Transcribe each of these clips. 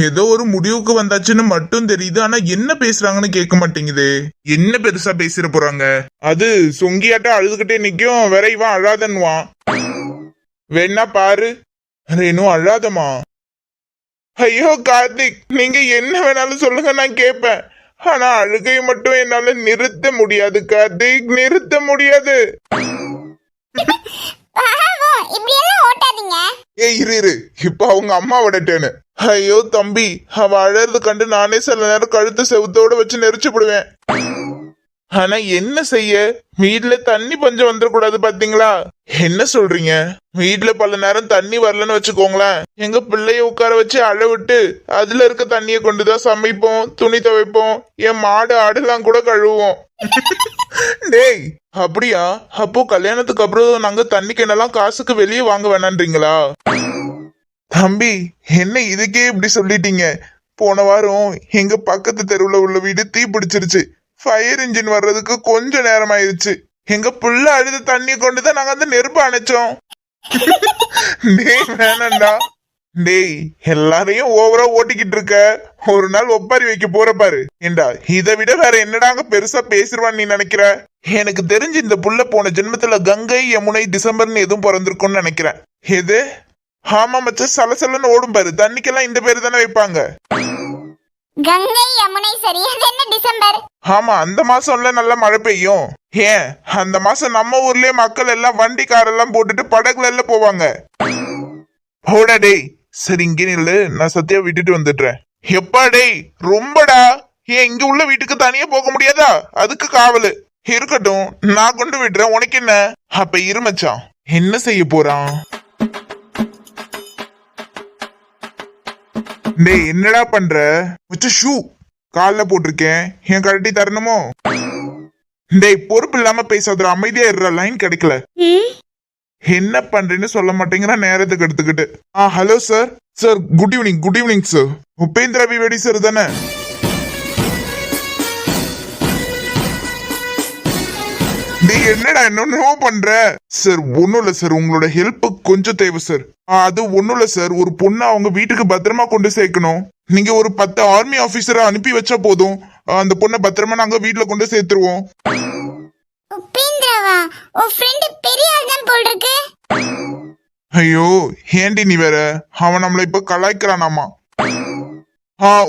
ஏதோ ஒரு முடிவுக்கு வந்தாச்சுன்னு மட்டும் தெரியுது. ஆனா என்ன பேசுறாங்கன்னு கேட்க மாட்டேங்குது. என்ன பெருசா பேசிட போறாங்க? அது சொங்கியாட்ட அழுதுகிட்டே நிக்கும். வேற இவன் அழாதன்னுவான். வேணா பாரு. ரேணு அழாதமா. ஐயோ கார்த்திக், நீங்க என்ன வேணாலும் சொல்லுங்க, நான் கேட்பேன். ஆனா அழுகையை மட்டும் என்னால நிறுத்த முடியாது கார்த்திக், நிறுத்த முடியாது. ஏய் இரு, இப்ப அவங்க அம்மாவோட டேனு. ஐயோ தம்பி, அவ அழறது கண்டு நானே சில நேரம் கழுத்து செவுத்தோட வச்சு நெரிச்சு விடுவேன். ஆனா என்ன செய்ய, வீட்டுல தண்ணி பஞ்சம் வந்துடக்கூடாது பாத்தீங்களா? என்ன சொல்றீங்க? வீட்டுல பல நேரம் தண்ணி வரலன்னு வச்சுக்கோங்களேன், எங்க பிள்ளைய உட்கார வச்சு அழ விட்டு அதுல இருக்க தண்ணிய கொண்டுதான் சமைப்போம், துணி துவைப்போம், என் மாடு ஆடுலாம் கூட கழுவுவோம். டேய் அப்படியா? அப்போ கல்யாணத்துக்கு அப்புறம் நாங்க தண்ணி கிணலாம் காசுக்கு வெளியே வாங்க வேணான்றீங்களா? தம்பி என்ன இதுக்கே இப்படி சொல்லிட்டீங்க? போன வாரம் எங்க பக்கத்து தெருவுல உள்ள வீடு தீ பிடிச்சிருச்சு. ஃபயர் இன்ஜின் வர்றதுக்கு கொஞ்சம் நேரம் ஆயிடுச்சு. எங்க புள்ள அழுது தண்ணி கொண்டுதான் நாங்க அந்த நெருப்பு அணைச்சோம். டேய் வேணாண்டா. டேய் எல்லாரையும் ஓவரா ஓட்டிக்கிட்டு இருக்க, ஒரு நாள் ஒப்பாரி வைக்க போற பாரு. ஏண்டா இதை விட வேற என்னடாங்க பெருசா பேசிடுவான்னு நீ நினைக்கிற? எனக்கு தெரிஞ்சு இந்த புள்ள போன ஜென்மத்துல கங்கை யமுனை டிசம்பர்னு எதுவும் பிறந்திருக்கும்னு நினைக்கிறேன். எது? ஆமா மச்சான், சலசலன்னு ஓடும் பாரு. தண்ணிக்கெல்லாம் இந்த பேரு தானே வைப்பாங்க. கங்கை யமுனை சரி, அது என்ன டிசம்பர்? ஆமா அந்த மாசம்ல நல்ல மழை பெய்யும். ஏன் அந்த மாசம் நம்ம ஊர்லயே மக்கள் எல்லாம் வண்டி காரெல்லாம் போட்டுட்டு படகுல எல்லாம் போவாங்க. போடா டேய். சரி இங்கே நில்லு, நான் சத்தியா விட்டுட்டு வந்துடுறேன். எப்பா டேய் ரொம்படா. ஏன் இங்க உள்ள வீட்டுக்கு தனியா போக முடியாதா? அதுக்கு காவலு இருக்கட்டும், நான் கொண்டு விடுறேன், உனக்கு என்ன? அப்ப இருமச்சான் என்ன செய்ய போறான்? டேய் என்னடா பண்ற? ஷூ கால்ல போட்டிருக்கேன், என் கழட்டி தரணுமோ? டேய் பொறுப்பு இல்லாம பேசாத, அமைதியா இருற, லைன் கிடைக்கல. என்ன பண்றேன்னு சொல்ல மாட்டேங்கிற நேரத்துக்கு எடுத்துக்கிட்டு. Hello sir. Sir good evening. Good evening sir. Upendra Dwivedi sir தானே? டேய் என்னடா என்னென்னவோ பண்ற? சார் ஒன்னும் இல்ல சார், உங்களோட ஹெல்ப் கொஞ்சம் தேவை சார். அது ஒன்னும் இல்ல சார், ஒரு பொண்ணு அவங்க வீட்டுக்கு பத்திரமா கொண்டு சேர்க்கணும். நீங்க ஒரு 10 ஆர்மி ஆபீசரை அனுப்பி வச்சா போதும், அந்த பொண்ணை பத்திரமா நாங்க வீட்டுல கொண்டு சேர்த்துருவோம். உபேந்திராவா? உன் ஃப்ரெண்ட் பெரிய ஆள் தான் போல் இருக்கு. ஐயோ ஏண்டி நீ வேற, அவன் நம்மள இப்ப கலாய்க்கிறானாமா.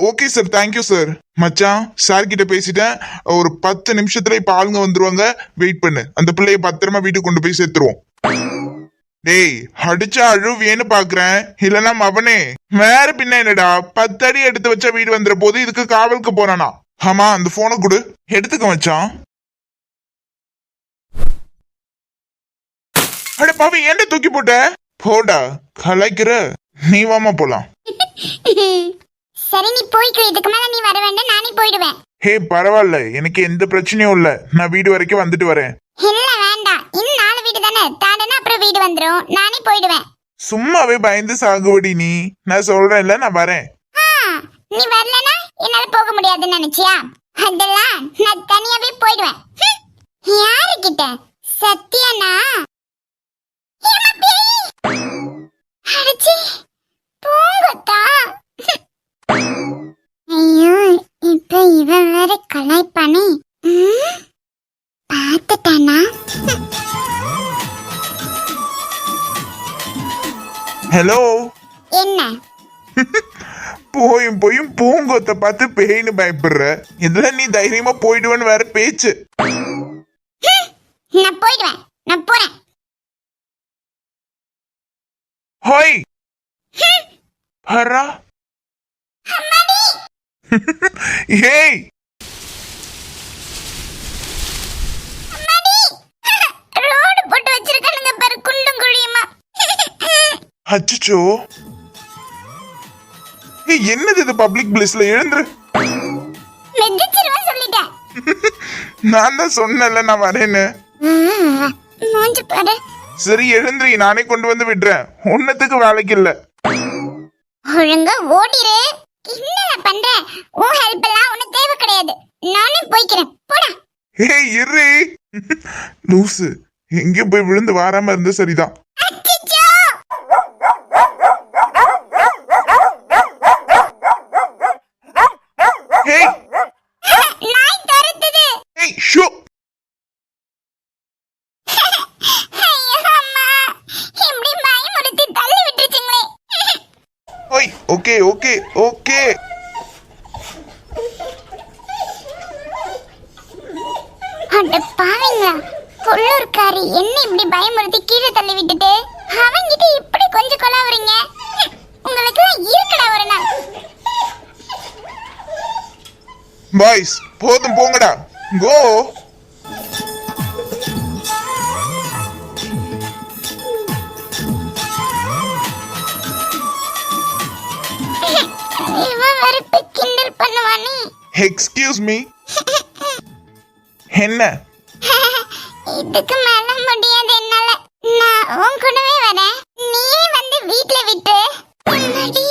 Okay sir, thank you sir. மச்சான் சார் கிட்ட பேசிட்டேன், ஒரு 10 நிமிஷத்துல இப்ப ஆளுங்க வந்துருவாங்க, வெயிட் பண்ணு. அந்த பிள்ளைய பத்திரமா வீட்டுக்கு கொண்டு போய் சேர்த்துருவோம். டேய் அடிச்சா அழுவியேன்னு பாக்குறேன், இல்லன்னா அவனே வேற பின்ன என்னடா 10 அடி எடுத்து வச்சா வீடு வந்துற போது இதுக்கு காவலுக்கு போறானா? ஆமா அந்த போனை கொடு, எடுத்துக்க மச்சான். அட பாவி ஏன்டா தூக்கி போட்ட? போடா கலாய்க்கிற, நீ வாமா போலாம். சரி நீ போய்க்கு, இதுக்கு மேல நீ வர வேண்டாம், நானே போயிடுவேன். ஹே பரவாயில்ல, எனக்கு எந்த பிரச்சனையும் இல்ல, நான் வீடு வரைக்கும் வந்துட்டு வரேன். இல்ல வேண்டாம், இன்னும் 4 வீடு தானே தாண்டனா அப்புறம் வீடு வந்துரும், நானே போயிடுவேன். சும்மாவே பயந்து சாகுபடி நீ. நான் சொல்றேன்ல நான் வரேன். நீ வரலனா என்னால போக முடியாதுன்னு நினைச்சியா? அதெல்லாம் நான் தனியாவே போயிடுவேன். யாருக்கிட்ட? சத்தியனா? அடிச்சி போங்கத்தா. ஐயோ இப்ப இவன் வேற கலாய்ப்பானே. பார்த்துட்டானா? ஹலோ. என்ன போயும் போயும் பூங்கொத்த பார்த்து பேய்னு பயப்படுற? இதுல நீ தைரியமா போயிடுவேன்னு வேற பேச்சு. நான் போயிடுவேன், நான் போறேன். ஹாய் ஹரா. ஏய் ரோடு போட்டு வச்சிருக்கானுங்க பாரு, குண்டும் குழியுமா. அச்சோ என்னது இது? பப்ளிக் பிளேஸ்ல எழுந்துரு. மெதிச்சிருவேன் சொல்லிட்டேன். நான் தான் சொன்னேன்ல நான் வரேன்னு. மூஞ்சி பாரு. சரி எழுந்திரி, நானே கொண்டு வந்து விடுறேன், ஒன்னத்துக்கு வேலைக்கு இல்ல. ஒழுங்கா ஓடிரு. என்ன பண்ற? உன் ஹெல்ப் எல்லாம் உனக்கு தேவை கிடையாது, நானே போய்க்கிறேன், போடா. ஏய் இரு லூசு, எங்கேயும் போய் விழுந்து வாராம இருந்து சரிதான். Okay okay okay. அட பாவீங்களா, புள்ளூர்காரி என்ன இப்படி பயமுறுத்தி கீழே தள்ளி விட்டுட்டு அவங்கிட்ட இப்படி கொஞ்சம் கொலாவுறீங்க. உங்களுக்கு இருக்கடா ஒரு நாள். பாய்ஸ் போதும் போங்கடா, கோ. இவன் வரப்ப கிண்டல் பண்ணுவானே. Excuse me. என்ன இதுக்கு மேல முடியாது என்னால. நான் உன் கூடவே வரேன், நீயே வந்து வீட்ல விட்டு. அம்மாடி.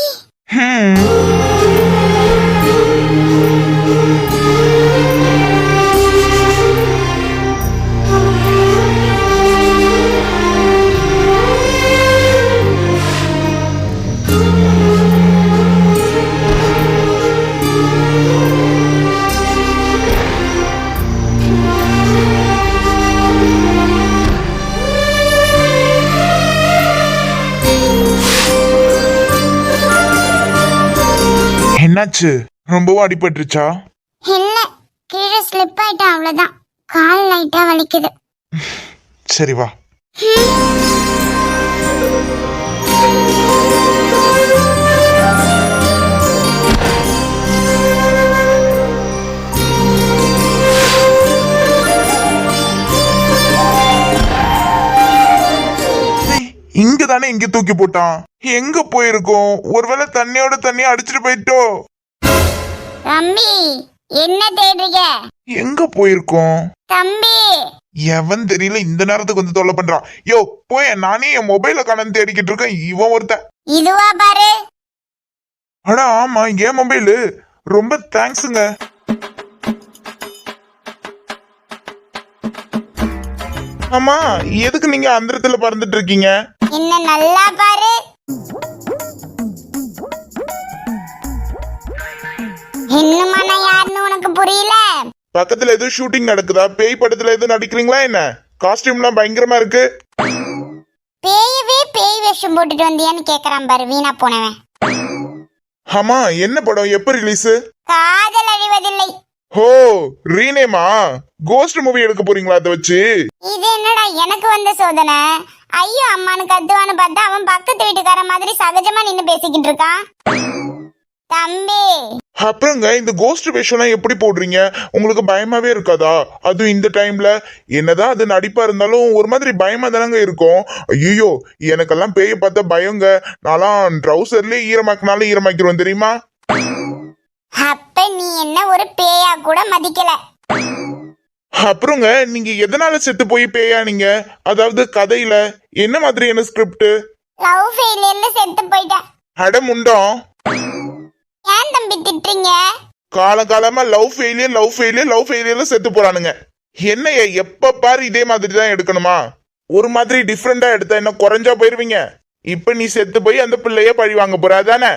என்னாச்சு? ரொம்பவும் அடிபட்டுருச்சா? இல்ல, கீழே ஸ்லிப் ஆயிட்டா அவ்வளவுதான். கால் லைட்டா வலிக்குது. சரி வா. இங்க தானே இங்க தூக்கி போட்டான். எங்க போயிருக்கோம்? ஒருவேளை தண்ணியோட தண்ணியா அடிச்சிட்டு போயிட்டோ? தம்பி என்ன தேடுறீங்க? எங்க போயிருக்கோம்? தம்பி எவன் தெரியல இந்த நேரத்துக்கு வந்து தொல்லை பண்றான். யோ போய், நானே என் மொபைல காணன்னு தேடிக்கிட்டு இருக்கேன். இவன் ஒருத்தன். இதுவா பாரு. அட ஆமா, ஏன் மொபைலு. ரொம்ப தேங்க்ஸுங்க. ஆமா, எதுக்கு நீங்க அந்த இடத்துல பறந்துட்டு இருக்கீங்க? என்ன நல்லா பாரு. இன்னுமா நான் யாருன்னு உனக்கு புரியல? பக்கத்துல எதுவும் ஷூட்டிங் நடக்குதா? பேய் படத்துல எதுவும் நடிக்கிறீங்களா என்ன? காஸ்டியூம்லாம் பயங்கரமா இருக்கு. பேயவே பேய் வேஷம் போட்டுட்டு வந்தியான்னு கேக்குறான் பாரு, வீணா போனவன். ஆமா, என்ன படம்? எப்ப ரிலீஸ்? காதல் அழிவதில்லை. ஓ, ரீனேமா? கோஸ்ட் மூவி எடுக்க போறீங்களா அதை வச்சு? இது என்னடா எனக்கு வந்த சோதனை. ஐயோ அம்மானு கத்துவான்னு பார்த்தா அவன் பக்கத்து வீட்டுக்கார மாதிரி சகஜமா நின்னு பேசிக்கிட்டு இருக்கான். தம்பி அப்புறங்க இந்த கோஸ்ட் வேஷம்லாம் எப்படி போடுறீங்க? உங்களுக்கு பயமாவே இருக்காதா? அதுவும் இந்த டைம்ல. என்னதான் அது நடிப்பா இருந்தாலும் ஒரு மாதிரி பயமா தானங்க இருக்கும். ஐயோ, எனக்கெல்லாம் பேய பார்த்தா பயங்க. நான்லாம் ட்ரௌசர்லயே ஈரமாக்கினாலும் ஈரமாக்கிடுவேன் தெரியுமா? அப்ப நீ என்ன ஒரு பேயா கூட மதிக்கல. அப்புறங்க நீங்க எதனால செத்து போய் பேயா? நீங்க அதாவது கதையில என்ன மாதிரியான ஸ்கிரிப்ட்? லவ் ஃபெயிலியர்ல செத்து போயிட்டேன். அடமுண்டம், ஏன் தம்பி திட்டுறீங்க? காலகாலமா லவ் ஃபெயிலியர்ல செத்து போறானுங்க. என்னைய எப்ப பாரு இதே மாதிரி தான் எடுக்கணுமா? ஒரு மாதிரி டிஃப்ரெண்டா எடுத்தா என்ன குறைஞ்சா போயிருவீங்க? இப்ப நீ செத்து போய் அந்த பிள்ளைய பழி வாங்க போற அதானே?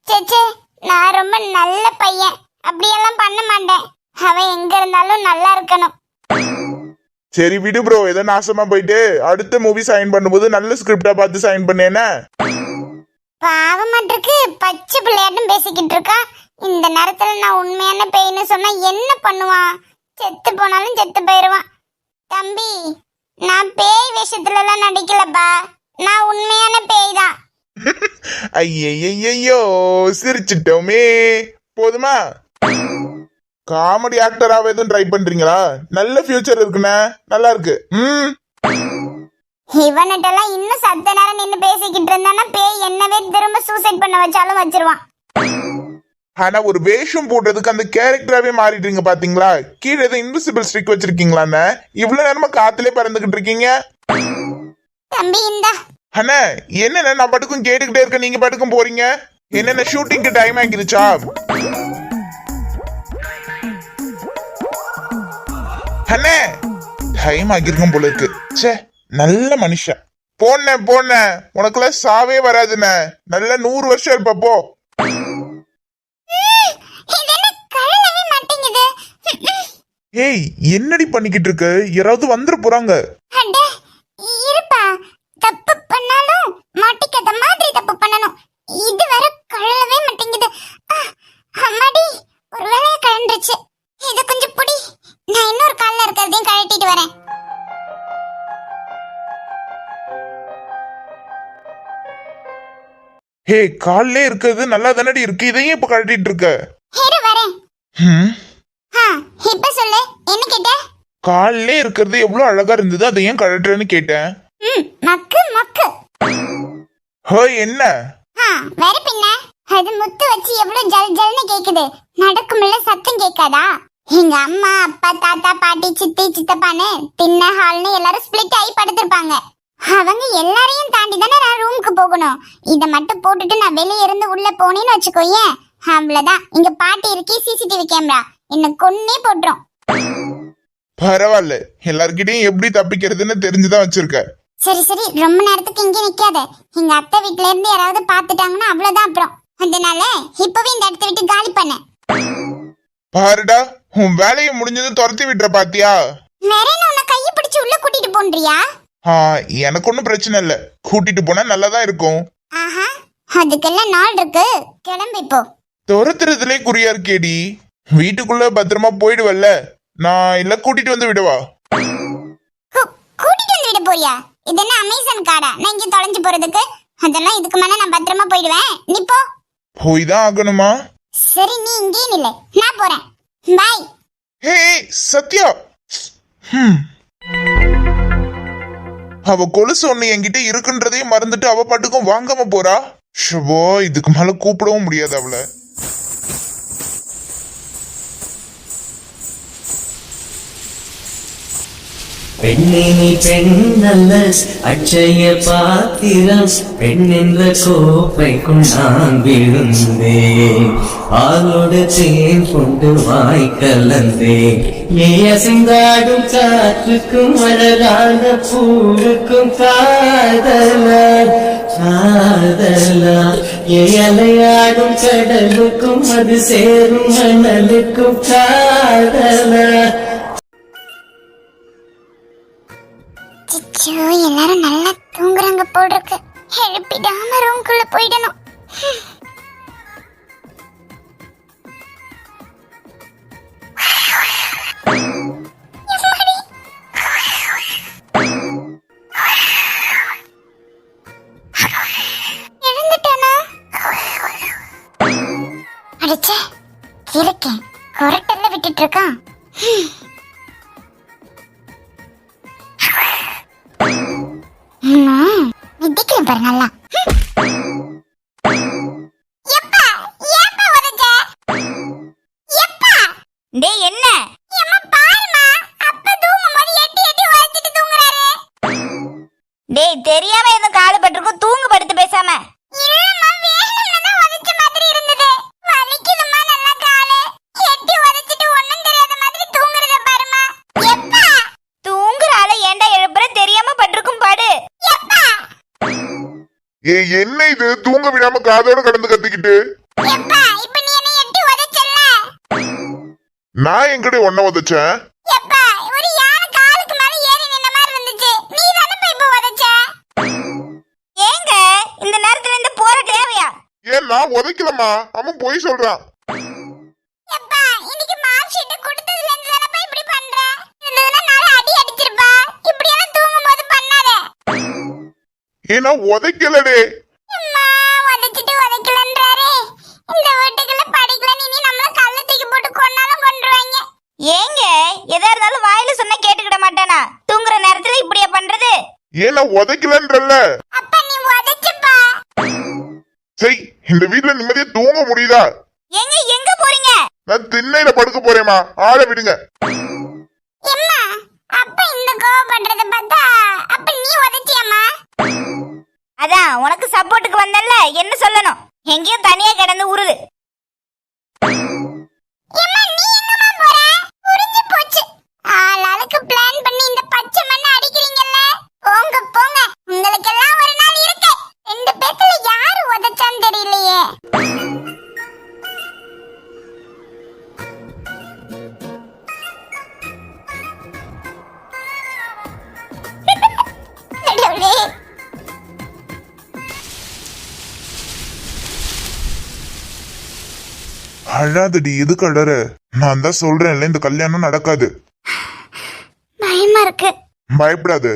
சேச்சே, நான் ரொம்ப நல்ல பையன், அப்படியெல்லாம் பண்ண மாட்டேன். அவன் எங்க இருந்தாலும் நல்லா இருக்கணும். சரி விடு ப்ரோ, ஏதோ நாசமா போயிட்டு அடுத்த மூவி சைன் பண்ணும்போது நல்ல ஸ்கிரிப்டா பார்த்து சைன் பண்ணேன்னா. பாவமாட்டிருக்கு, பச்சை பிள்ளையாட்டும் பேசிக்கிட்டு இருக்கா. இந்த நேரத்துல நான் உண்மையான பேய்னு சொன்னா என்ன பண்ணுவான்? செத்து போனாலும் செத்து போயிருவான். தம்பி, நான் பேய் வேஷத்துல எல்லாம் நடிக்கலப்பா, நான் உண்மையான பேய் தான். ஐயோ, சிரிச்சிட்டோமே. போதுமா? காமெடி ஆக்டராவே எதுவும் ட்ரை பண்றீங்களா? நல்ல ஃபியூச்சர் இருக்குண்ணே, நல்லா இருக்கு. இவன்கிட்டலாம் இன்னும் சத்த நேரம் நின்னு பேசிக்கிட்டு இருந்தானா பேய் என்னவே திரும்ப சூசைட் பண்ண வச்சாலும் வச்சிருவான். ஆனா ஒரு வேஷம் போடுறதுக்கு அந்த கேரக்டராவே மாறிடுறீங்க பாத்தீங்களா? கீழே ஏதோ இன்விசிபிள் ஸ்டிக் வச்சிருக்கீங்களாண்ணே? இவ்வளவு நேரமா காத்திலே பறந்துகிட்டு இருக்கீங்க. தம்பி இந்தா. அண்ணா என்னண்ணே, நான் பாட்டுக்கும் கேட்டுக்கிட்டே இருக்கேன், நீங்க பாட்டுக்கும் போறீங்க. என்னென்ன ஷூட்டிங்க்கு டைம் ஆகிருச்சா? அண்ணே டைம் ஆகிருக்கும் போல இருக்கு. சே, நல்ல மனுஷன். போன உனக்குலாம் சாவே வராதுண்ணே. நல்ல 100 வருஷம் இருப்பப்போ. ஏய், என்னடி பண்ணிக்கிட்டு இருக்க? யாராவது வந்துட போறாங்க. இருப்பா, தப்பு பண்ணாலும் மாட்டிக்காத மாதிரி தப்பு பண்ணணும். இது வர கழலவே மாட்டேங்குது. அம்மாடி, ஒரு வேலையை கழண்டுருச்சு. இது கொஞ்சம் புடி, நான் இன்னொரு கால்ல இருக்கிறதையும் கழட்டிட்டு வரேன். ஹே, கால்லே இருக்கிறது நல்லா தானடி இருக்கு, இதையும் இப்ப கழட்டிட்டு இருக்க? இரு வரேன். ம், இப்ப சொல்லு, என்ன கேட்ட? கால்லே இருக்கிறது எவ்வளவு அழகா இருந்தது, அதை ஏன் கழட்டுறேன்னு கேட்டேன். மக்கு மக்கு. ஹோ, என்ன? வேற பின்ன அது முத்து வச்சு எவ்வளவு ஜல் ஜல்னு கேக்குது, நடக்கும்ல சத்தம் கேட்காதா? எங்க அம்மா அப்பா தாத்தா பாட்டி சித்தி சித்தப்பான்னு தின்ன ஹால்னு எல்லாரும் ஸ்பிளிட் ஆகி படுத்திருப்பாங்க. அவங்க எல்லாரையும் தாண்டி தானே நான் ரூமுக்கு போகணும். இத மட்டும் போட்டுட்டு நான் வெளியே இருந்து உள்ள போனேன்னு வச்சுக்கோயேன், அவ்வளவுதான். இங்க பாட்டி இருக்கே சிசிடிவி கேமரா, என்ன கொன்னே போட்டுரும். பரவாயில்ல, எல்லார்கிட்டயும் எப்படி தப்பிக்கிறதுன்னு தெரிஞ்சுதான் வச்சிருக்க. சரி சரி, ரொம்ப நேரத்துக்கு இங்கே நிக்காத. எங்க அத்தை வீட்ல இருந்து யாராவது பாத்துட்டாங்கன்னா அவ்வளவுதான் அப்புறம். அதனால இப்பவே இந்த இடத்த விட்டு காலி பண்ண. பாருடா, உன் வேலையை முடிஞ்சதும் துரத்தி விட்டுற பாத்தியா? வேற என்ன, உன்னை கையை பிடிச்சு உள்ள கூட்டிட்டு போன்றியா? எனக்கு ஒன்னும் பிரச்சனை இல்ல, கூட்டிட்டு போனா நல்லாதான் இருக்கும். ஆஹா, அதுக்கெல்லாம் நாள் இருக்கு, கிளம்பி போ. துரத்துறதுலே குறியா இருக்கேடி, வீட்டுக்குள்ள பத்திரமா போயிடுவல்ல, நான் இல்ல கூட்டிட்டு வந்து விடவா? கூட்டிட்டு வந்து விட போறியா? இது என்ன அமேசான் காடா நான் இங்க தொலைஞ்சு போறதுக்கு? அதெல்லாம் இதுக்கு மேல நான் பத்திரமா போயிடுவேன், நீ போ. போய் தான் ஆகணுமா? சரி, நீ இங்கே நில்ல, நான் போறேன். பை. ஹே சத்யா, அவ கொலுசு ஒண்ணு என்கிட்ட இருக்குன்றதையும் மறந்துட்டு அவ பாட்டுக்கும் வாங்காம போறா. ஷபோ, இதுக்கு மேல கூப்பிடவும் முடியாது அவளை. பெண்ணினி பெண்ணல்ல அட்சய பாத்திரம், பெண்ணென்ற கோப்பைக்குள் நான் விழுந்தேன், ஆளோடு தேன் கொண்டு வாய் கலந்தேன். அசைந்தாடும் காற்றுக்கும் அழகான பூவுக்கும் காதலா காதலா, அலையாடும் கடலுக்கும் அது சேரும் மணலுக்கும் காதலா. எல்லாரும் நல்லா தூங்குறாங்க போல் இருக்கு, எழுப்பிடாம ரூம்குள்ள போயிடணும். எழுந்துட்டானா? அடிச்சே இருக்கேன், கொரட்டல்ல விட்டுட்டு இருக்கான். மிதிக்கிறேன் பாரு நல்லா. டேய் என்ன? டேய் தெரியாம எதுவும் கால பட்டிருக்கும், தூங்கு படுத்து பேசாம. என்ன இது, தூங்க விடாம காதோட கடந்து கத்திக்கிட்டு? நான் எங்கடி ஒன்ன உதச்சேன்? இந்த நேரத்துல இந்த போற தேவையா? ஏன் நான் உதைக்கலமா, அவன் போய் சொல்றான். ஏன்னா உதைக்கலடே. ஏங்க எதா இருந்தாலும் வாயில சொன்னா கேட்டுக்கிட மாட்டானா? தூங்குற நேரத்துல இப்படியா பண்றது? ஏன்னா உதைக்கலன்றல்ல. அப்ப நீ உதைச்சுப்பா. சரி, இந்த வீட்ல நிம்மதியா தூங்க முடியுதா? எங்க எங்க போறீங்க? நான் திண்ணையில படுக்க போறேமா, ஆள விடுங்க. அம்மா, அப்ப இந்த கோவம் பண்றத பார்த்தா அப்ப நீ உதைச்சியம்மா? அதான் உனக்கு சப்போர்ட்டுக்கு வந்தல்ல, என்ன சொல்லணும்? எங்கேயும் தனியா கிடந்து உருது. ஆளாளுக்கு பிளான் பண்ணி இந்த பச்சை மண்ணை அடிக்கிறீங்கல்ல, போங்க போங்க, உங்களுக்கெல்லாம் ஒரு நாள் இருக்கு. ரெண்டு பேத்துல யாரு உதைச்சான்னு தெரியலையே. அழாதடி, எதுக்கு அழற? நான் தான் சொல்றேன்ல, இந்த கல்யாணம் நடக்காது. பயமா இருக்கு. பயப்படாத.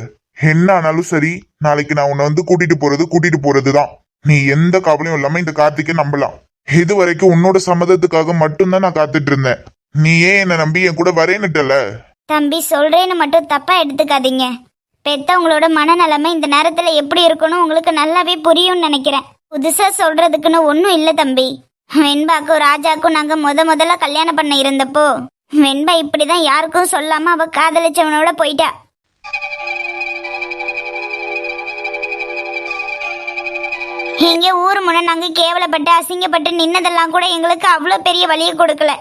என்ன ஆனாலும் சரி, நாளைக்கு நான் உன்னை வந்து கூட்டிட்டு போறதுதான். நீ எந்த கவலையும் இல்லாம இந்த கார்த்திகை நம்பலாம். இது வரைக்கும் உன்னோட சம்மதத்துக்காக மட்டும்தான் நான் காத்துட்டு இருந்தேன். நீ ஏன் என்ன நம்பி என் கூட வரேன்னுட்டல. தம்பி, சொல்றேன்னு மட்டும் தப்பா எடுத்துக்காதீங்க. பெத்தவங்களோட மனநிலைமை இந்த நேரத்துல எப்படி இருக்கணும் உங்களுக்கு நல்லாவே புரியும்னு நினைக்கிறேன். புதுசா சொல்றதுக்குன்னு ஒன்றும் இல்லை தம்பி. வெண்பாக்கும் ராஜாக்கும் நாங்க முதல்ல கல்யாணம் பண்ண இருந்தப்போ வெண்பா இப்படிதான் யாருக்கும் சொல்லாம அவ காதலிச்சவனோட போயிட்டா. எங்க ஊர் முன்ன நாங்க கேவலப்பட்டு அசிங்கப்பட்டு நின்னதெல்லாம் கூட எங்களுக்கு அவ்வளோ பெரிய வழியை கொடுக்கல.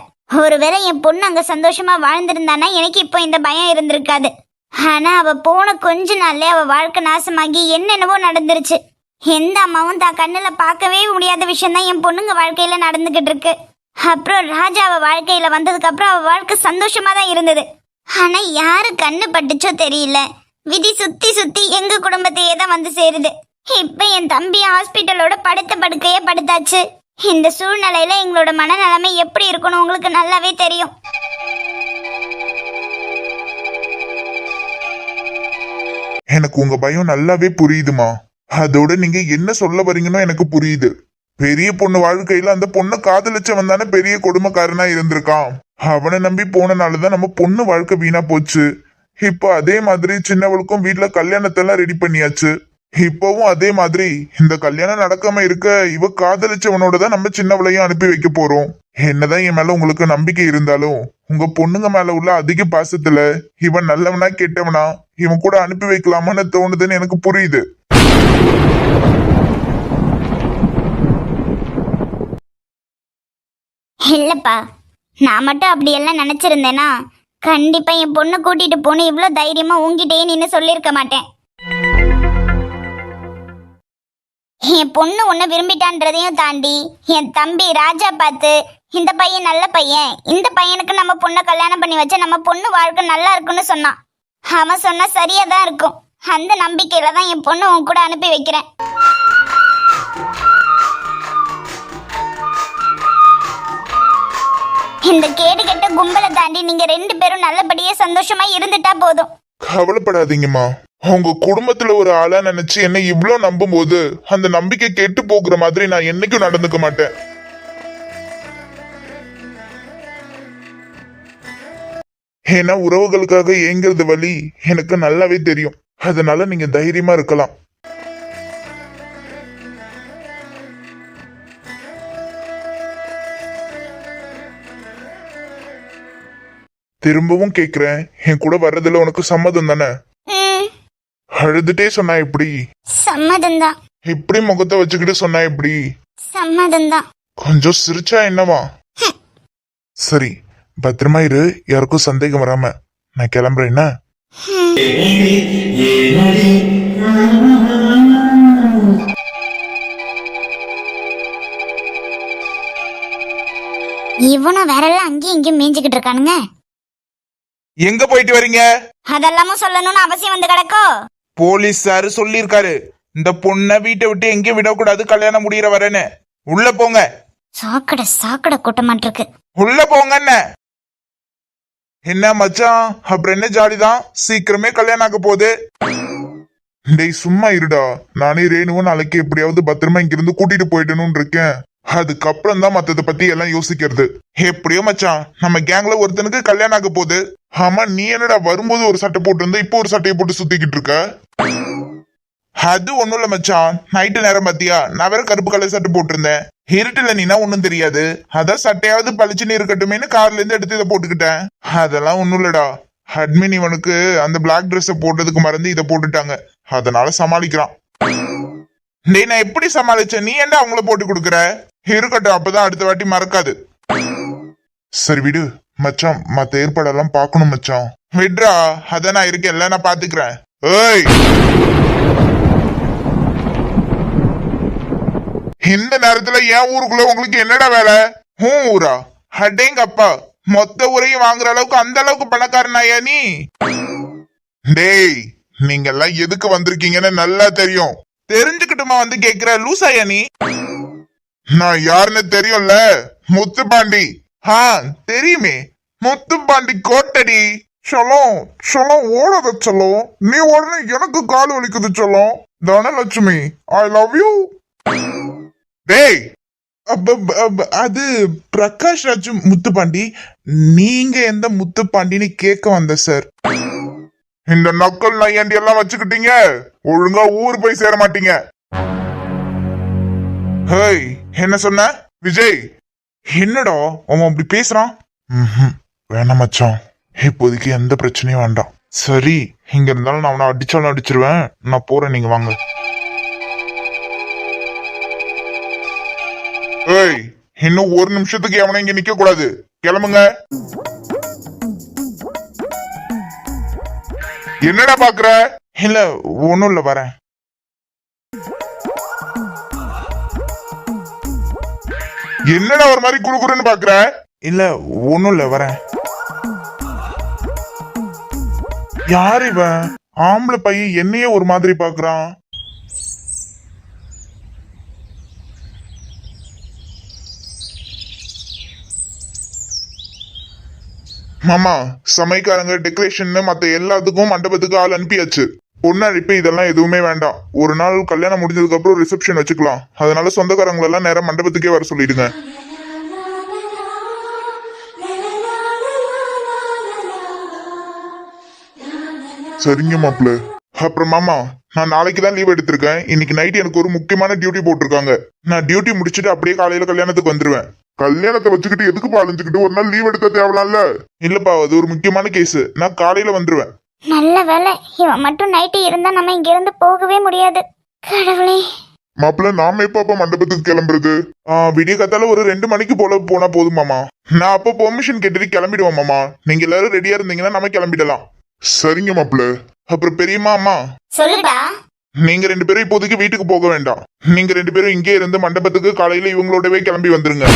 ஒருவேளை என் பொண்ணு அங்க சந்தோஷமா வாழ்ந்திருந்தானா எனக்கு இப்போ இந்த பயம் இருந்திருக்காது. ஆனா அவ போன கொஞ்ச நாள்ல அவ வாழ்க்கை நாசமாகி என்னென்னவோ நடந்துருச்சு. எந்த அம்மாவும் தான் கண்ணுல பார்க்கவே முடியாத விஷயம் தான் என் பொண்ணுங்க வாழ்க்கையில நடந்துகிட்டு இருக்கு. அப்புறம் ராஜா அவ வாழ்க்கையில வந்ததுக்கு அப்புறம் அவ வாழ்க்கை சந்தோஷமா தான் இருந்தது. ஆனா யாரு கண்ணு பட்டுச்சோ தெரியல, விதி சுத்தி சுத்தி எங்க குடும்பத்தையே தான் வந்து சேருது. இப்ப என் தம்பி ஹாஸ்பிட்டலோட படுத்த படுக்கையே படுத்தாச்சு. இந்த சூழ்நிலையில எங்களோட மனநிலைமை எப்படி இருக்கணும் உங்களுக்கு நல்லாவே தெரியும். எனக்கு உங்க பயம் நல்லாவே புரியுதுமா. அதோட நீங்க என்ன சொல்ல வரீங்கன்னு எனக்கு புரியுது. பெரிய பொண்ணு வாழ்க்கையில அந்த பொண்ணை காதலிச்சவன் தானே பெரிய கொடுமைக்காரனா இருந்திருக்கான். அவனை நம்பி போனனாலதான் நம்ம பொண்ணு வாழ்க்கை வீணா போச்சு. இப்போ அதே மாதிரி சின்னவளுக்கும் வீட்டுல கல்யாணத்தெல்லாம் ரெடி பண்ணியாச்சு. இப்பவும் அதே மாதிரி இந்த கல்யாணம் நடக்காம இருக்க இவ காதலிச்சவனோட தான் நம்ம சின்னவளையும் அனுப்பி வைக்க போறோம். என்னதான் என் மேல உங்களுக்கு நம்பிக்கை இருந்தாலும் உங்க பொண்ணுங்க மேல உள்ள அதிக பாசத்துல இவன் நல்லவனா கெட்டவனா இவன் கூட அனுப்பி வைக்கலாமான்னு தோணுதுன்னு எனக்கு புரியுது. இல்லப்பா, நான் மட்டும் அப்படியெல்லாம் நினைச்சிருந்தேனா கண்டிப்பா என் பொண்ணு கூட்டிட்டு போன இவ்வளவு தைரியமா உங்ககிட்டயே நின்னு சொல்லியிருக்க மாட்டேன். என் பொண்ணு உன்னை விரும்பிட்டான்றதையும் தாண்டி என் தம்பி ராஜா பார்த்து இந்த பையன் நல்ல பையன், இந்த பையனுக்கு நம்ம பொண்ணை கல்யாணம் பண்ணி வச்சா நம்ம பொண்ணு வாழ்க்கை நல்லா இருக்குன்னு சொன்னான். அவன் சொன்னா சரியா தான் இருக்கும். அந்த நம்பிக்கையில தான் என் பொண்ணு உன் கூட அனுப்பி வைக்கிறேன். இந்த கேடு கெட்ட கும்பலை தாண்டி நீங்க 2 பேரும் நல்லபடியா சந்தோஷமா இருந்துட்டா போதும். கவலைப்படாதீங்கம்மா. உங்க குடும்பத்துல ஒரு ஆளா நினைச்சு என்ன இவ்ளோ நம்பும் போது அந்த நம்பிக்கை கெட்டு போகிற மாதிரி நான் என்னைக்கும் நடந்துக்க மாட்டேன். ஏன்னா உறவுகளுக்காக ஏங்கிறது வழி எனக்கு நல்லாவே தெரியும். அதனால நீங்க தைரியமா இருக்கலாம். திரும்பவும் கேக்குறேன், என் கூட வர்றதுல உனக்கு சம்மதம் தானே? அழுதுட்டே சொன்னா எப்படி? சம்மதம் தான். இப்படி முகத்தை வச்சுக்கிட்டு சொன்னா எப்படி? சம்மதம் தான். கொஞ்சம் சிரிச்சா என்னவா? சரி, பத்திரமா இரு, யாருக்கும் சந்தேகம் வராம. நான் கிளம்புறேன். என்ன இவனும் வேறெல்லாம் அங்கேயும் இங்கேயும் மேய்ஞ்சுக்கிட்டு இருக்கானுங்க. எங்க போயிட்டு வரீங்க? அதெல்லாமும் சொல்லணும்னு அவசியம் வந்து கிடக்கோ? போலீஸ் சார் சொல்லிருக்காரு, இந்த பொண்ணை வீட்டை விட்டு எங்கேயும் விடக்கூடாது, கல்யாணம் முடியற வரேன்னு. உள்ள போங்க. சாக்கடை கூட்டமாட்டிருக்கு. உள்ள போங்க. என்ன மச்சான், அப்புறம் என்ன ஜாலிதான், சீக்கிரமே கல்யாணம் ஆக போகுது. டேய் சும்மா இருடா. நானே ரேணுவும் நாளைக்கு எப்படியாவது பத்திரமா இங்கிருந்து கூட்டிட்டு போயிடணும்னு இருக்கேன். அதுக்கப்புறம் தான் மத்தத பத்தி எல்லாம் யோசிக்கிறது. எப்படியோ மச்சான், நம்ம கேங்ல ஒருத்தனுக்கு கல்யாணம் ஆக போகுது. ஆமா, நீ என்னடா வரும்போது ஒரு சட்டை போட்டு இருந்த, இப்போ ஒரு சட்டையை போட்டு சுத்திக்கிட்டு இருக்க? அது ஒண்ணும் இல்ல மச்சான், நைட்டு நேரம் பாத்தியா, நான் வேற கருப்பு கலர் சட்டை போட்டிருந்தேன். இருட்டுல நீனா ஒன்னும் தெரியாது, அதான் சட்டையாவது பளிச்சுன்னு இருக்கட்டுமேனு கார்ல இருந்து எடுத்து இதை போட்டுக்கிட்டேன். அதெல்லாம் ஒண்ணும் இல்லடா, அட்மின் இவனுக்கு அந்த பிளாக் ட்ரெஸ் போட்டதுக்கு மறந்து இதை போட்டுட்டாங்க, அதனால சமாளிக்கிறான். டேய், நான் எப்படி சமாளிச்சேன், நீ என்ன அவங்கள போட்டு கொடுக்குற? இருக்கட்டும், அப்பதான் அடுத்த வாட்டி மறக்காது. சரி விடு மச்சான், மத்த ஏற்பாடெல்லாம் பாக்கணும் மச்சான். விட்ரா, அதான் நான் இருக்கேன்ல, நான் பாத்துக்கிறேன். ஏய், இந்த நேரத்துல என் ஊருக்குள்ள உங்களுக்கு என்னடா வேலை? ஊரா? அடேங்க அப்பா, மொத்த ஊரையும் வாங்குற அளவுக்கு அந்த அளவுக்கு பணக்காரனாயா நீ? டேய், நீங்க எல்லாம் எதுக்கு வந்திருக்கீங்கன்னு நல்லா தெரியும். தெரிஞ்சுக்கிட்டுமா வந்து கேக்குற? லூசாயா நீ? நான் யாருன்னு தெரியும்ல, முத்துப்பாண்டி. ஆ தெரியுமே, முத்துப்பாண்டி கோட்டடி. சொல்லும் சொல்லும் ஓடாத சொல்லும். நீ உடனே எனக்கு கால் வலிக்குது சொல்லும். Dhanalakshmi I love you. டேய் அது பிரகாஷ் ராஜ் முத்துப்பாண்டி. நீங்க எந்த முத்துப்பாண்டின்னு கேட்க வந்த சார். இந்த நக்கல் நையாண்டி எல்லாம் வச்சுக்கிட்டீங்க, ஒழுங்கா ஊர் போய் சேர மாட்டீங்க. ஹேய், என்ன சொன்ன விஜய்? என்னடா அவன் அப்படி பேசுறான்? வேணாம் மச்சான், இப்போதைக்கு எந்த பிரச்சனையும் வேண்டாம். சரி, இங்க இருந்தாலும் நான் அவனை அடிச்சாலும் அடிச்சிருவேன். நான் போறேன், நீங்க வாங்க. ஏய், இன்னும் ஒரு நிமிஷத்துக்கு எவனை இங்க நிக்க கூடாது. கிளம்புங்க. என்னடா பாக்குற? இல்ல ஒண்ணும் இல்ல, வரேன். என்னடா ஒரு மாதிரி குறுகுறுன்னு பாக்குற? இல்ல ஒண்ணும் இல்ல, வரேன். யார் இவன்? ஆம்பளை பையன் என்னையே ஒரு மாதிரி பாக்குறான். மாமா, சமைக்காரங்க டெக்கரேஷன் மத்த எல்லாத்துக்கும் மண்டபத்துக்கு ஆள் அனுப்பியாச்சு. பொண்ணு அழைப்பு இதெல்லாம் எதுவுமே வேண்டாம். ஒரு நாள் கல்யாணம் முடிஞ்சதுக்கு அப்புறம் ரிசப்ஷன் வச்சுக்கலாம். அதனால சொந்தக்காரங்களெல்லாம் நேரம் மண்டபத்துக்கே வர சொல்லிடுங்க. சரிங்க மாப்பிள்ள. அப்புறம் மாமா, நான் நாளைக்கு தான் லீவ் எடுத்திருக்கேன். இன்னைக்கு நைட் எனக்கு ஒரு முக்கியமான டியூட்டி போட்டிருக்காங்க. நான் டியூட்டி முடிச்சுட்டு அப்படியே காலையில கல்யாணத்துக்கு வந்துருவேன். கல்யாணத்தை வச்சுக்கிட்டு எதுக்கு பாலஞ்சுக்கிட்டு ஒரு நாள் லீவ் எடுக்க தேவலாம்ல? இல்லப்பா, அது ஒரு முக்கியமான கேஸ். நான் காலையில வந்துருவேன். நல்ல வேலை, இவன் மட்டும் நைட்டு இருந்தா நம்ம இங்க இருந்து போகவே முடியாது. கடவுளே. மாப்பிள்ள, நாம எப்ப அப்ப மண்டபத்துக்கு கிளம்புறது? விடிய காத்தால ஒரு 2 மணிக்கு போல போனா போதும் மாமா. நான் அப்போ பெர்மிஷன் கேட்டுட்டு கிளம்பிடுவோம் மாமா. நீங்க எல்லாரும் ரெடியா இருந்தீங்கன்னா நம்ம கிளம்பிடலாம். சரிங்க மாப்பிள்ள. அப்புறம் பெரியம்மா, அம்மா சொல்லுடா. நீங்க 2 பேரும் இப்போதைக்கு வீட்டுக்கு போக வேண்டாம். நீங்க 2 பேரும் இங்கே இருந்து மண்டபத்துக்கு காலையில இவங்களோடவே கிளம்பி வந்துருங்க.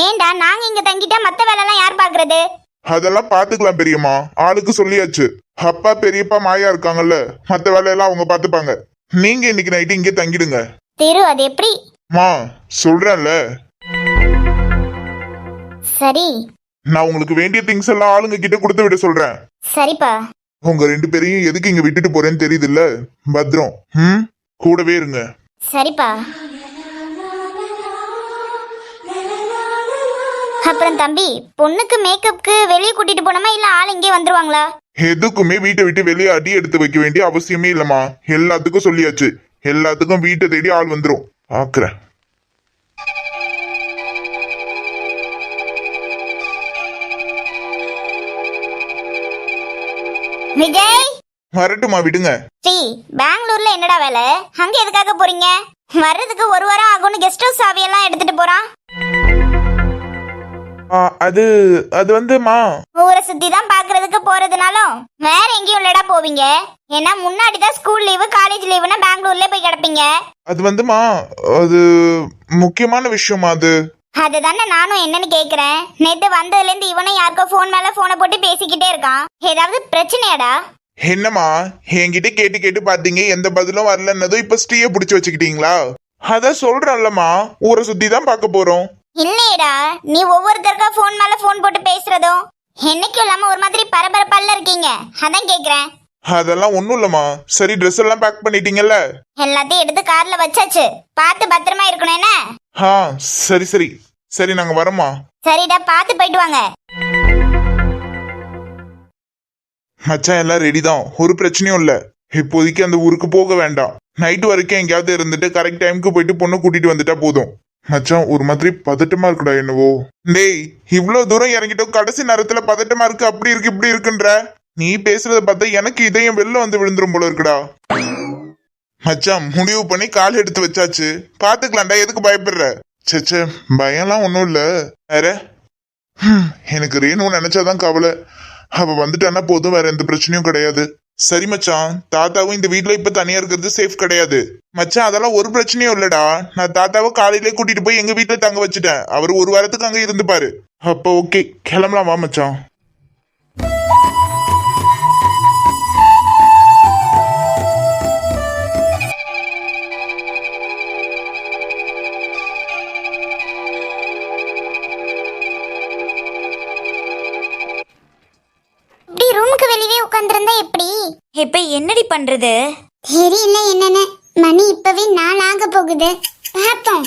ஏண்டா நாங்க இங்க தங்கிட்டா மத்த வேலை எல்லாம் யார் பாக்குறது? அதெல்லாம் பாத்துக்கலாம் பெரியம்மா, ஆளுக்கு சொல்லியாச்சு. அப்பா பெரியப்பா மாயா இருக்காங்கல்ல, மத்த வேலையெல்லாம் அவங்க பாத்துப்பாங்க. நீங்க இன்னைக்கு நைட்டு இங்கே தங்கிடுங்க. திரு, அது எப்படி? மா சொல்றேன்ல. சரி. நான் உங்களுக்கு வேண்டிய திங்ஸ் எல்லாம் ஆளுங்க கிட்ட கொடுத்து விட சொல்றேன். சரிப்பா. உங்க 2 பேரையும் எதுக்கு இங்க விட்டுட்டு போறேன்னு தெரியுது இல்ல? பத்ரம். கூடவே இருங்க. சரிப்பா. அப்புறம் தம்பி, பொண்ணுக்கு மேக்கப்க்கு வெளியே கூட்டிட்டு போனோமா இல்ல ஆள் இங்கே வந்துருவாங்களா? எதுக்குமே வீட்டை விட்டு வெளியே அடி எடுத்து வைக்க வேண்டிய அவசியமே இல்லம்மா. எல்லாத்துக்கும் சொல்லியாச்சு. எல்லாத்துக்கும் வீட்டை தேடி ஆள் வந்துரும். ஆக்குறேன். விஜய். வரட்டுமா, விடுங்க. ஸ்ரீ, பெங்களூர்ல என்னடா வேலை? அங்க எதுக்காக போறீங்க? வர்றதுக்கு 1 வாரம் ஆகும்னு கெஸ்ட் ஹவுஸ் சாவியெல்லாம் எடுத்துட்டு போறான். அது அது வந்துமா, ஊரை சுத்தி தான் பாக்குறதுக்கு போறதுனாலும் வேற எங்கேயும் இல்லடா போவீங்க. ஏன்னா முன்னாடிதான் ஸ்கூல் லீவு காலேஜ் லீவுனா பெங்களூர்ல போய் கிடப்பீங்க. அது வந்துமா, அது முக்கியமான விஷயமா. அதுதானே நானும் என்னன்னு கேக்குறேன். நேத்து வந்ததுல இருந்து இவனும் யாருக்கோ போன் மேல போனை போட்டு பேசிக்கிட்டே இருக்கான். ஏதாவது பிரச்சனையாடா? என்னம்மா, என்கிட்ட கேட்டு கேட்டு பாத்தீங்க, எந்த பதிலும் வரலன்னதும் இப்ப ஸ்ரீய புடிச்சு வச்சுக்கிட்டீங்களா? அதான் சொல்றேன்லம்மா, ஊரை சுத்தி தான் பார்க்க போறோம். இல்லையடா, நீ ஒவ்வொருத்தருக்கா போன் மேல போன் போட்டு பேசுறதும் என்னைக்கும் இல்லாம ஒரு மாதிரி பரபரப்பால இருக்கீங்க. அதான் கேக்குறேன். அதெல்லாம் ஒண்ணும் இல்லம்மா. சரி, ட்ரெஸ் எல்லாம் பேக் பண்ணிட்டீங்கல்ல? எல்லாத்தையும் எடுத்து கார்ல வச்சாச்சு. பார்த்து பத்திரமா இருக்கணும் என்ன? சரி சரி சரி, நாங்க வரோம்மா. சரிடா, பார்த்து போயிட்டு வாங்க. மச்சான், எல்லாம் ரெடி தான், ஒரு பிரச்சனையும் இல்ல. இப்போதைக்கு அந்த ஊருக்கு போக வேண்டாம். நைட் வரைக்கும் எங்கேயாவது இருந்துட்டு கரெக்ட் டைமுக்கு போயிட்டு பொண்ணு கூட்டிட்டு வந்துட்டா போதும். மச்சான், ஒரு மாதிரி பதட்டமா இருக்குடா என்னவோ. டேய், இவ்வளவு தூரம் இறங்கிட்டோம், கடைசி நேரத்துல பதட்டமா இருக்கு, அப்படி இருக்கு இப்படி இருக்குன்ற. நீ பேசுறத பார்த்தா எனக்கு இதயம் வெளில வந்து விழுந்துரும் போல இருக்குடா. மச்சான், முடிவு பண்ணி கால் எடுத்து வச்சாச்சு, பாத்துக்கலாம்டா, எதுக்கு பயப்படுற? சே, பயம்லாம் ஒன்றும் இல்ல. வேற எனக்கு ரேணு நினைச்சாதான் கவலை. அவ வந்துட்டானா போதும், வேற எந்த பிரச்சனையும் கிடையாது. சரி மச்சான், தாத்தாவும் இந்த வீட்டுல இப்ப தனியா இருக்கிறது சேஃப் கிடையாது மச்சான். அதெல்லாம் ஒரு பிரச்சனையும் இல்லடா. நான் தாத்தாவை காலையிலே கூட்டிட்டு போய் எங்க வீட்டுல தங்க வச்சுட்டேன். அவர் 1 வாரத்துக்கு அங்க இருந்துப்பாரு. அப்ப ஓகே, கிளம்பலாம் வா மச்சான். இப்ப என்னடி பண்றது? தெரியல என்னன்னு. மணி இப்பவே 4 ஆக போகுது. பாப்போம்.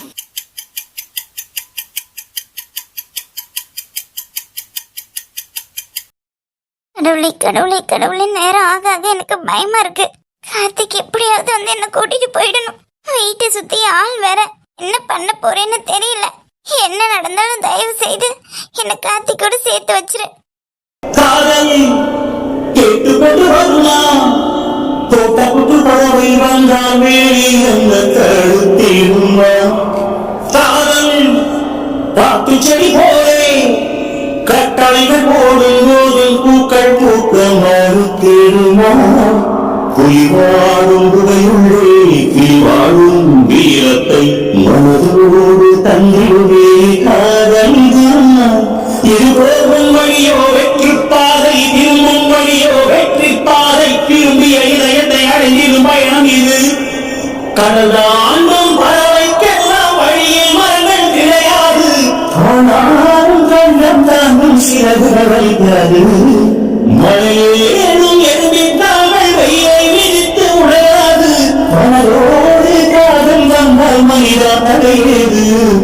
கடவுளே கடவுளே கடவுளே, நேரம் ஆக ஆக எனக்கு பயமா இருக்கு. கார்த்திக் எப்படியாவது வந்து என்ன கூட்டிட்டு போயிடணும். வீட்டை சுத்தி ஆள் வேற. என்ன பண்ண போறேன்னு தெரியல. என்ன நடந்தாலும் தயவு செய்து என்ன கார்த்திக்கோட சேர்த்து வச்சிரு. காதல் கேட்டுக்கொண்டு வரலாம். தோட்டப்புட்டு பறவை வந்தால் வேலி அந்த கழுத்திடுமா. காதல் காட்டு செடி போலே கட்டளைகள் போடும் போது பூக்கள் பூக்க மறுத்திடுமா. குளிவாடும் புகையுள்ளே கிளிவாடும் வீரத்தை மனதோடு தந்திடுவே காதல். இருபோகும் வழியோ வெற்றி பாதை, திரும்பும் வழியோ வெற்றி பாதை. திரும்பிய இதயத்தை அடைந்திடும் பயணம் இது. கடல் ஆண்டும் பறவைக்கெல்லாம் வழியில் மரங்கள் கிடையாது. ஆனாலும் கண்டம் தாங்கும் சிறகுகள் வைக்கிறது. மழையே